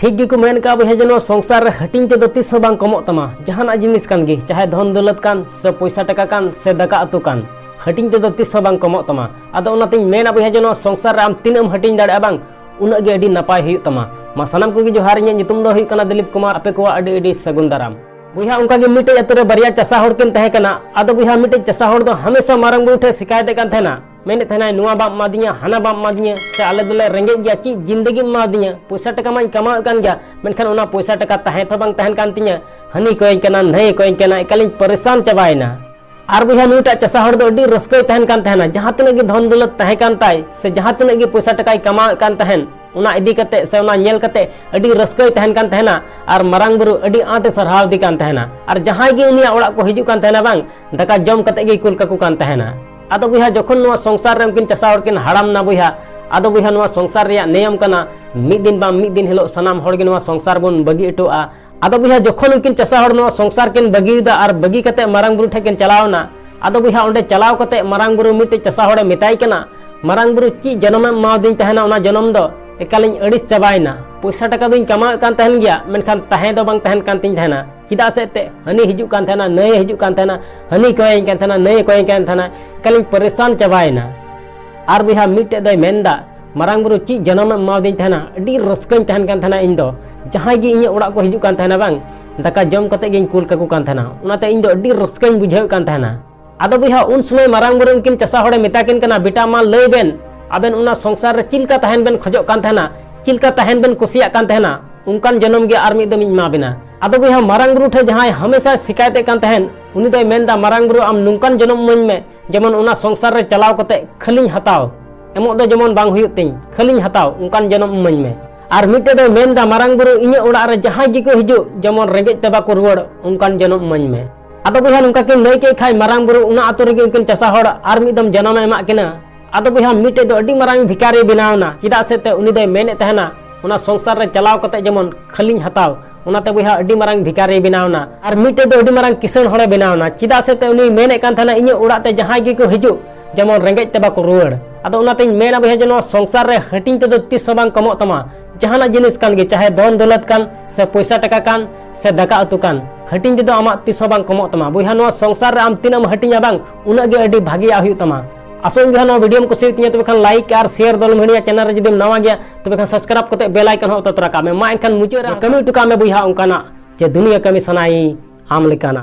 ठीक गे को मेन का बहे जनो संसार रे हटिंग ते दो तीस हो बांग कमो तमा जहाना जिनिस कान गे चाहे धन दौलत कान से पैसा टका कान से दका अतु कान हटिंग ते दो तीस हो बांग कमो तमा आदो ओनाते मेन बहे जनो संसार रे आम तीनम हटिंग दाड़े बांग उना गे अडी नपाय हुई तमा मा सनाम को गे जोहार इᱧ ᱧᱩᱛᱩᱢ ᱫᱚ ᱦᱩᱭᱩᱜ ᱠᱟᱱᱟ दिलीप कुमार आपे को अडी अडी सगुन दाराम बुहा उनका गे मिटे अतरे बरिया चसा होड़ केन तहे कना आदो बुहा मिटे चसा होड़ दो हमेशा मारंग बुठे शिकायत कान थेना मेने थेना नुआ बाप मादिया हाना बाप मादिया से आले दुले रेंगे गया ची जिंदगी मादिया पैसा टका माई कमा कान गया मेनखान ओना पैसा टका तहे तो बांग तहन कान तिया हनी कोई कना नहीं कोई कना एकालिन परेशान चबायना आर बुहा नुटा चसा होड़ दो अडी रस्कय तहन कान तहना जहां तने गे धन दौलत तहे कान ताय से जहां तने गे पैसा टका कमा कान तहन उना इदी कते से उना नेल कते अडी रस्कय तहन कान तहना आर मरांग बुरु अडी आटे सरहाव दी कान तहना आर जहां गे उनिया ओड़ा को हिजु कान तहना बांग दका जम कते गे कुल काकु कान तहना आदो बुहा जखन नुआ संसार रे उनकिन चसा होड़ किन हाड़ाम ना बुहा आदो बुहा नुआ संसार रे नियम कना मिद दिन बा मिद दिन हिलो सनाम होड़ गे नुआ संसार बोन बगी एटोआ आदो बुहा जखन उनकिन चसा होड़ नुआ संसार किन बगीदा आर बगी कते मरांग बुरु ठेकिन चलावना आदो बुहा ओंडे चलाव कते मरांग बुरु मिटे चसा होड़े मेताई कना मरांग बुरु ची जन्म मा दिन तहना ओना जन्म दो एकालिन अड़िस चबायना पैसा टका दुñ कमा कान तहन गया मेनखान तहे दो बांग तहन कान तिñ तहना चिदा से ते हनी हिजु कान तहना नय हिजु कान तहना हनी कोय कान तहना नय कोय कान तहना एकालिन परेशान चबायना आर बुहा मिटे दय मेंदा मरांग बुरु ची जन्म मा दिन तहना अडी रस्कन तहन कान तहना इन दो जहां गे इᱧ ओड़ा को हिजु कान तहना बांग दका जम कते गे कुल काकु कान तहना उनाते इन दो अडी रस्कन बुझाव कान तहना आदो बुहा उन समय मरांग बुरु उनकिन चसा होड़े मेताकिन कना बेटा मा लय बेन आबेन उना संसार रे चिलका तहन बेन खजो कान तहना चिलका तहन बेन कुसिया कान तहना उनकान जन्म गे आर मिद दम मा बेना आदो बुहा मरांग बुरु ठे जहां हमेशा शिकायत कान तहन उनी दय मेनदा मरांग बुरु आम नुंकान जन्म मन में जेमन उना संसार रे चलाव कते खलिन हताव एमो दो जेमन बांग हुयु तिñ खलिन हताव उनकान जन्म मन में आर मिटे दय मेनदा मरांग बुरु इᱧ ओड़ा रे जहां गे को हिजु जेमन रेंगे तेबा को रुवड़ उनकान जन्म मन में आदो बुहा नुंका किन लय के खाय मरांग बुरु उना आतो रे उनकिन चसा होड़ आर मिदम जन्म एमा किना आदो बुहा मिटे दो अडी मरांग भिकारी बनावना चिदा से ते उनी दय मेने तहना उना संसार रे चलाव कते जेमन खलिन हताव उनाते बुहा अडी मरांग भिकारी बनावना आर मिटे दो अडी मरांग किसान होड़े बनावना चिदा से ते उनी मेने कान तहना इᱧ ओड़ा ते जहां गे को हिजु जेमन रेंगे तेबा को रुवड़ आदो उनाते मेना बुहा जनो संसार रे हटिंग ते दो तीस बांग कमो तमा जहाना जिनिस कान गे चाहे धन दौलत कान से पैसा टका कान से दका अतु कान हटिंग ते दो आमा तीस बांग कमो तमा बुहा नो संसार रे आम तीनम हटिंगा बांग उना गे अडी भागिया हुयु तमा आसों गे नो वीडियो को कुसिया तबे खान लाइक और शेयर दल मणिया चैनल रे जदि नवा गया तबे खान सब्सक्राइब कते बेल आइकन हो ततरा का में मा एनखान मुचे रे कमी टुका में बुहा उनकाना जे दुनिया कमी सनाई आम लेकाना।